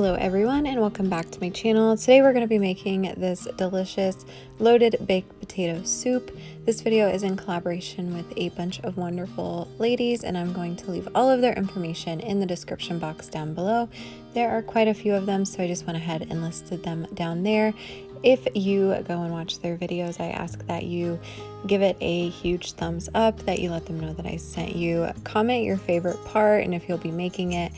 Hello everyone and welcome back to my channel. Today we're going to be making this delicious loaded baked potato soup. This video is in collaboration with a bunch of wonderful ladies and I'm going to leave all of their information in the description box down below. There are quite a few of them, so I just went ahead and listed them down there. If you go and watch their videos, I ask that you give it a huge thumbs up, that you let them know that I sent you, comment your favorite part and if you'll be making it,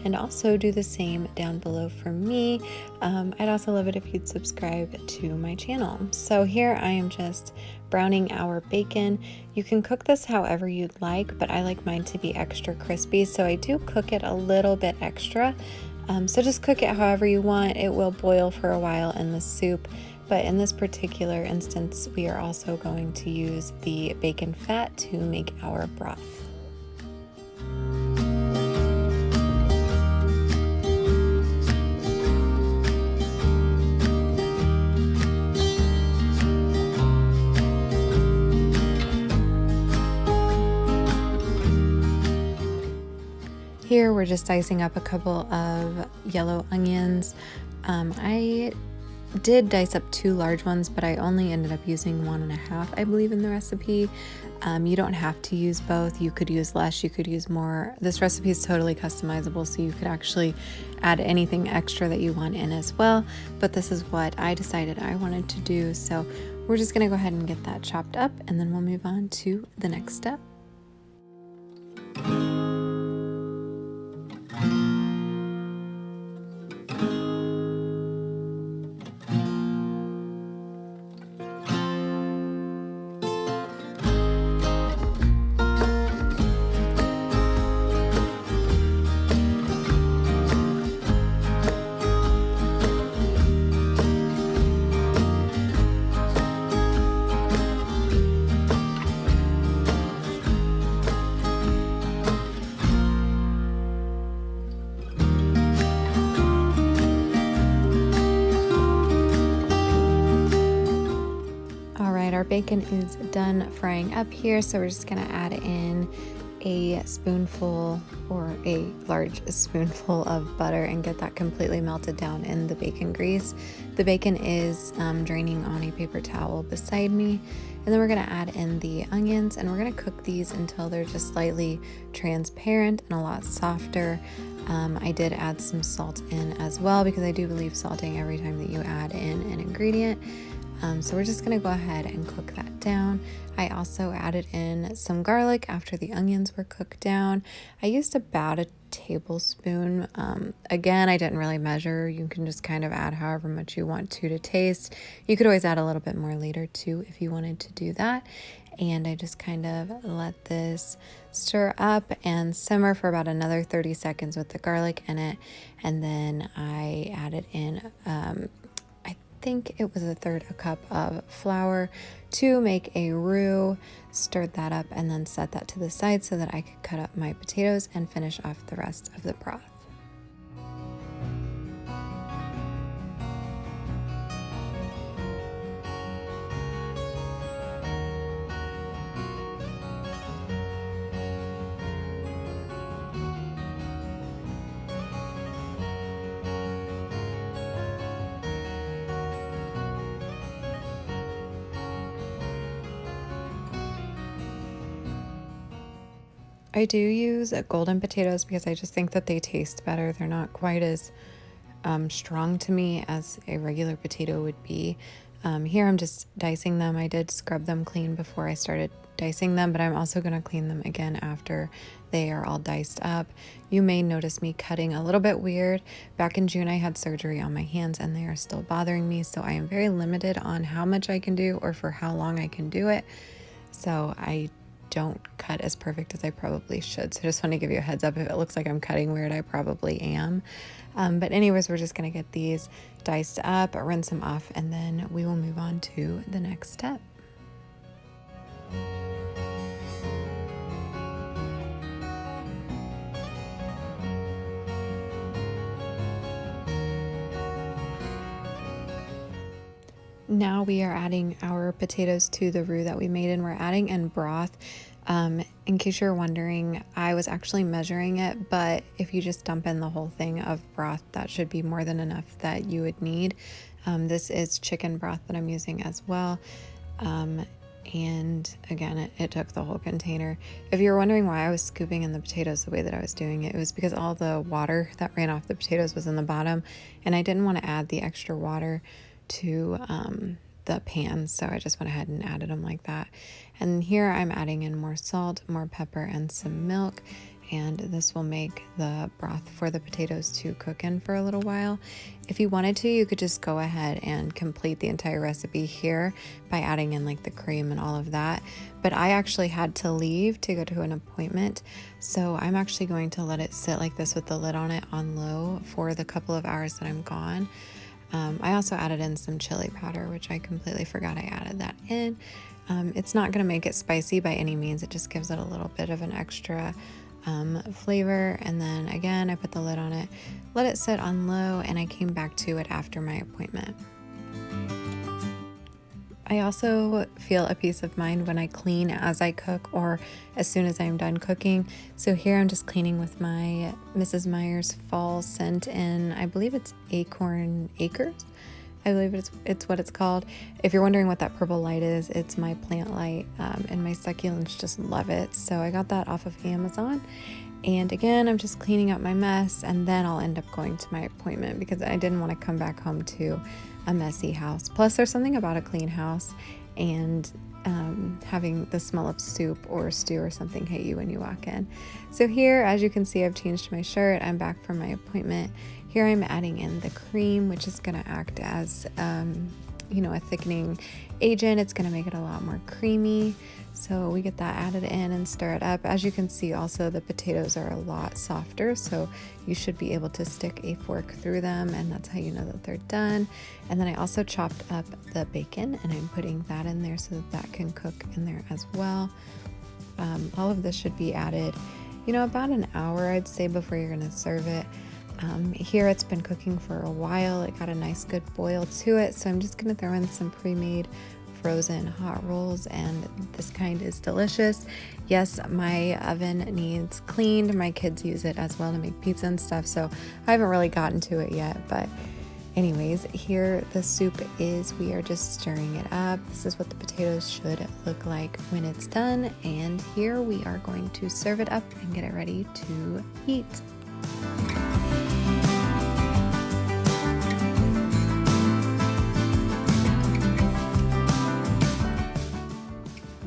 and also do the same down below for me. I'd also love it if you'd subscribe to my channel. So here I am just browning our bacon. You can cook this however you'd like, but I like mine to be extra crispy, so I do cook it a little bit extra. So just cook it however you want. It will boil for a while in the soup, but in this particular instance, we are also going to use the bacon fat to make our broth. Here we're just dicing up a couple of yellow onions. I did dice up 2 large ones, but I only ended up using 1.5, I believe, in the recipe. You don't have to use both. You could use less, you could use more. This recipe is totally customizable, so you could actually add anything extra that you want in as well. But this is what I decided I wanted to do, so we're just gonna go ahead and get that chopped up, and then we'll move on to the next step. Our bacon is done frying up here, so we're just gonna add in a spoonful or a large spoonful of butter and get that completely melted down in the bacon grease. The bacon is draining on a paper towel beside me, and then we're gonna add in the onions and we're gonna cook these until they're just slightly transparent and a lot softer. I did add some salt in as well because I do believe salting every time that you add in an ingredient. So we're just gonna go ahead and cook that down. I also added in some garlic after the onions were cooked down. I used about a tablespoon. Again, I didn't really measure. You can just kind of add however much you want to taste. You could always add a little bit more later too if you wanted to do that. And I just kind of let this stir up and simmer for about another 30 seconds with the garlic in it. And then I added in I think it was 1/3 cup of flour to make a roux, stirred that up and then set that to the side so that I could cut up my potatoes and finish off the rest of the broth. I do use golden potatoes because I just think that they taste better. They're not quite as strong to me as a regular potato would be. Here I'm just dicing them. I did scrub them clean before I started dicing them, but I'm also going to clean them again after they are all diced up. You may notice me cutting a little bit weird. Back in June I had surgery on my hands and they are still bothering me, so I am very limited on how much I can do or for how long I can do it. So I don't cut as perfect as I probably should. So I just want to give you a heads up. If it looks like I'm cutting weird, I probably am. But anyways, we're just going to get these diced up, rinse them off, and then we will move on to the next step. Now we are adding our potatoes to the roux that we made, and we're adding in broth. In case you're wondering, I was actually measuring it, but if you just dump in the whole thing of broth, that should be more than enough that you would need. This is chicken broth that I'm using as well. And again, it took the whole container. If you're wondering why I was scooping in the potatoes the way that I was doing it, it was because all the water that ran off the potatoes was in the bottom, and I didn't want to add the extra water to the pan, so I just went ahead and added them like that. And here I'm adding in more salt, more pepper, and some milk, and this will make the broth for the potatoes to cook in for a little while. If you wanted to, you could just go ahead and complete the entire recipe here by adding in like the cream and all of that. But I actually had to leave to go to an appointment, so I'm actually going to let it sit like this with the lid on it on low for the couple of hours that I'm gone. I also added in some chili powder, which I completely forgot I added that in. It's not going to make it spicy by any means, it just gives it a little bit of an extra flavor. And then again, I put the lid on it, let it sit on low, and I came back to it after my appointment. I also feel a peace of mind when I clean as I cook or as soon as I'm done cooking. So here I'm just cleaning with my Mrs. Meyer's fall scent in, I believe it's Acorn Acres. I believe it's what it's called. If you're wondering what that purple light is, it's my plant light, and my succulents just love it. So I got that off of Amazon. And again, I'm just cleaning up my mess, and then I'll end up going to my appointment because I didn't want to come back home to a messy house. Plus, there's something about a clean house and having the smell of soup or stew or something hit you when you walk in. So here, as you can see, I've changed my shirt. I'm back from my appointment. Here I'm adding in the cream, which is going to act as a thickening agent. It's going to make it a lot more creamy. So we get that added in and stir it up. As you can see, also the potatoes are a lot softer, so you should be able to stick a fork through them, and that's how you know that they're done. And then I also chopped up the bacon, and I'm putting that in there so that can cook in there as well. All of this should be added, about an hour, I'd say, before you're going to serve it. Here it's been cooking for a while. It got a nice good boil to it, so I'm just going to throw in some pre-made frozen hot rolls, and this kind is delicious. Yes, my oven needs cleaned. My kids use it as well to make pizza and stuff, so I haven't really gotten to it yet. But anyways, here the soup is. We are just stirring it up. This is what the potatoes should look like when it's done, and here we are going to serve it up and get it ready to eat.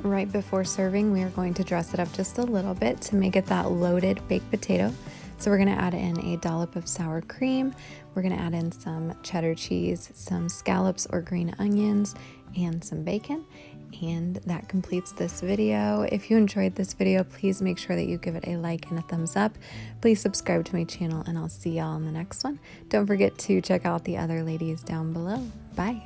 Right before serving, we are going to dress it up just a little bit to make it that loaded baked potato. So we're going to add in a dollop of sour cream. We're going to add in some cheddar cheese, some scallops or green onions, and some bacon. And that completes this video. If you enjoyed this video, please make sure that you give it a like and a thumbs up. Please subscribe to my channel, and I'll see y'all in the next one. Don't forget to check out the other ladies down below. Bye.